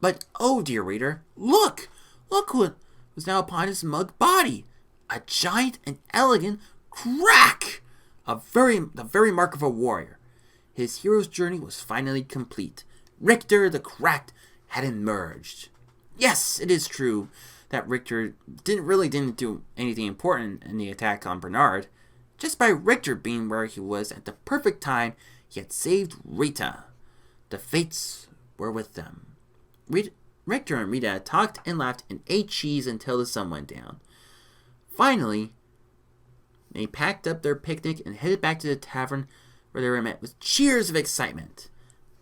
But, oh dear reader, look! Look what was now upon his mug body! A giant and elegant crack! The very mark of a warrior. His hero's journey was finally complete. Richter the Cracked had emerged. Yes, it is true that Richter didn't do anything important in the attack on Bernard. Just by Richter being where he was at the perfect time, he had saved Rita. The fates were with them. Richter and Rita talked and laughed and ate cheese until the sun went down. Finally, they packed up their picnic and headed back to the tavern, where they were met with cheers of excitement.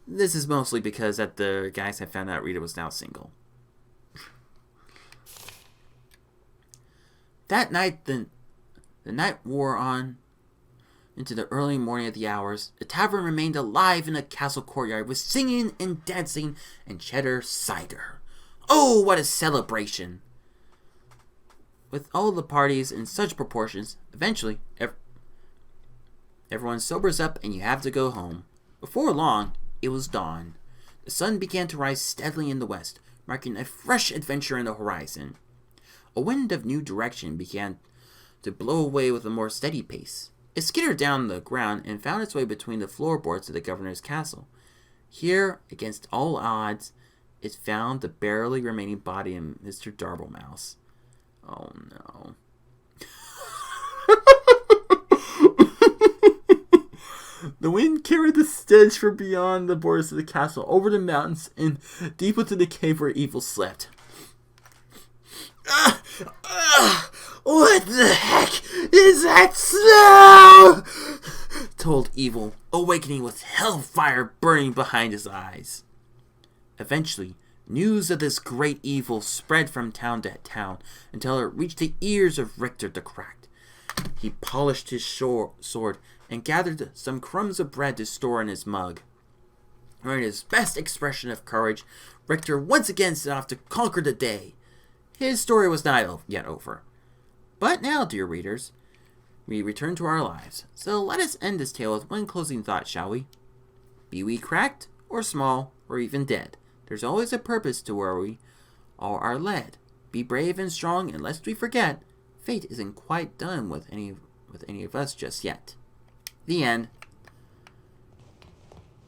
This is mostly because that the guys had found out Rita was now single. That night, the night wore on into the early morning of the hours. The tavern remained alive in the castle courtyard with singing and dancing and cheddar cider. Oh, what a celebration! With all the parties in such proportions, eventually everyone sobers up and you have to go home. Before long, it was dawn. The sun began to rise steadily in the west, marking a fresh adventure in the horizon. A wind of new direction began to blow away with a more steady pace. It skittered down the ground and found its way between the floorboards of the governor's castle. Here, against all odds, it found the barely remaining body of Mr. Starblemouse. Oh no. The wind carried the stench from beyond the borders of the castle, over the mountains, and deep into the cave where Evil slept. What the heck is that smell? Told Evil, awakening with hellfire burning behind his eyes. Eventually, news of this great evil spread from town to town until it reached the ears of Richter the Cracked. He polished his sword and gathered some crumbs of bread to store in his mug. Wearing his best expression of courage, Richter once again set off to conquer the day. His story was not yet over. But now, dear readers, we return to our lives. So let us end this tale with one closing thought, shall we? Be we cracked, or small, or even dead, there's always a purpose to where we all are led. Be brave and strong, and lest we forget, fate isn't quite done with any of us just yet. The end.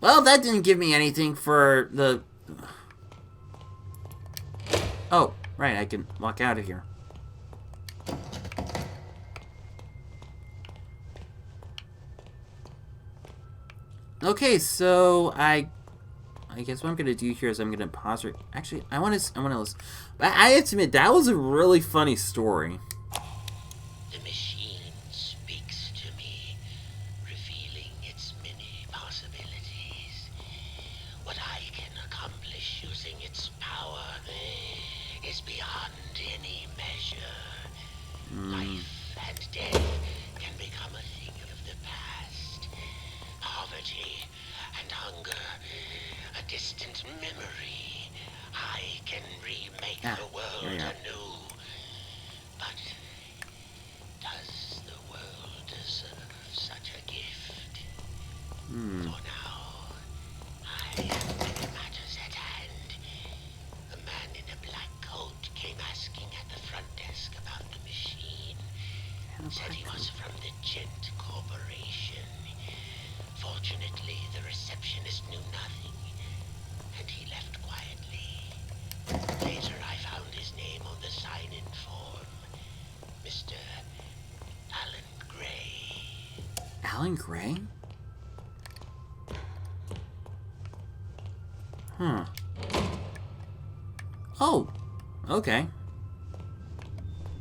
Well, that didn't give me anything for the... Oh, right, I can walk out of here. Okay, so I I guess what I'm gonna do here is I'm gonna pause it. Actually, I want to listen. I have to admit, that was a really funny story. The machine speaks to me, revealing its many possibilities. What I can accomplish using its power is beyond any measure. Life and death can become a thing of the past. Poverty and hunger, a distant memory. I can remake the world anew. But does the world deserve such a gift? For now, I am to the matters at hand. A man in a black coat came asking at the front desk about the machine. Said he was from the Gent Corporation. Fortunately, the receptionist knew nothing, and he left quietly. Later, I found his name on the sign-in form. Mr. Alan Gray. Alan Gray? Huh. Oh, okay.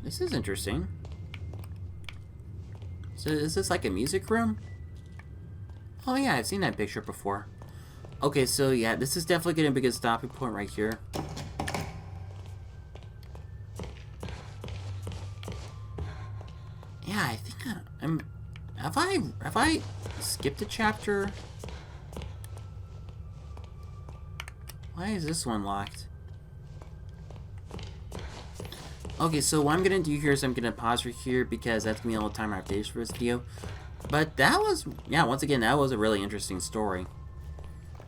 This is interesting. So is this like a music room? Oh yeah, I've seen that picture before. Okay, so yeah, this is definitely going to be a good stopping point right here. Yeah, I think I'm... Have I skipped a chapter? Why is this one locked? Okay, so what I'm going to do here is I'm going to pause right here because that's going to be all the time I have to use for this video. But that was, yeah, once again, that was a really interesting story.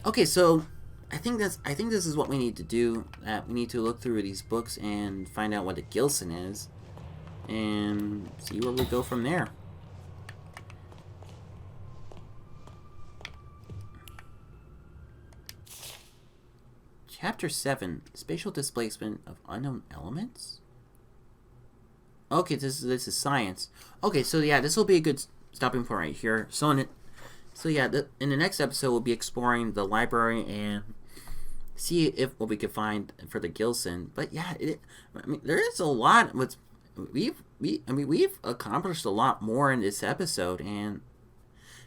Okay, so I think this is what we need to do. We need to look through these books and find out what a Gilson is, and see where we go from there. Chapter 7: Spatial Displacement of Unknown Elements. Okay, this is science. Okay, so yeah, this will be a good stopping point right here. So in the next episode, we'll be exploring the library and see if what we can find for the Gilson. But yeah, I mean, there is a lot. We've accomplished a lot more in this episode, and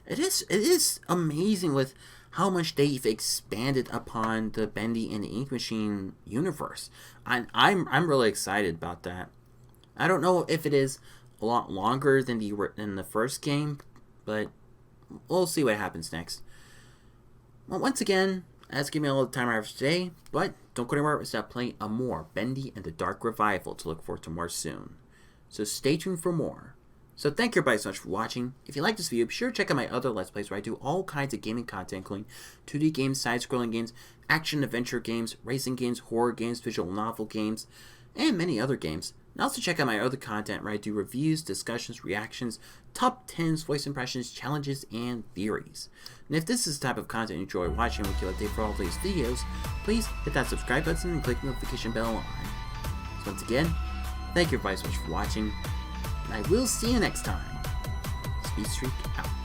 it is amazing with how much they've expanded upon the Bendy and the Ink Machine universe. I'm really excited about that. I don't know if it is a lot longer than the first game, but we'll see what happens next. Well, once again, that's giving me all the time I have today, but don't go anywhere. We'll stop playing a more Bendy and the Dark Revival to look forward to more soon. So stay tuned for more. So thank you everybody so much for watching. If you like this video, be sure to check out my other Let's Plays where I do all kinds of gaming content, including 2D games, side-scrolling games, action-adventure games, racing games, horror games, visual novel games, and many other games. And also check out my other content where I do reviews, discussions, reactions, top 10s, voice impressions, challenges, and theories. And if this is the type of content you enjoy watching and would like to for all of these videos, please hit that subscribe button and click the notification bell on. So once again, thank you everybody so much for watching, and I will see you next time. Speedstreak out.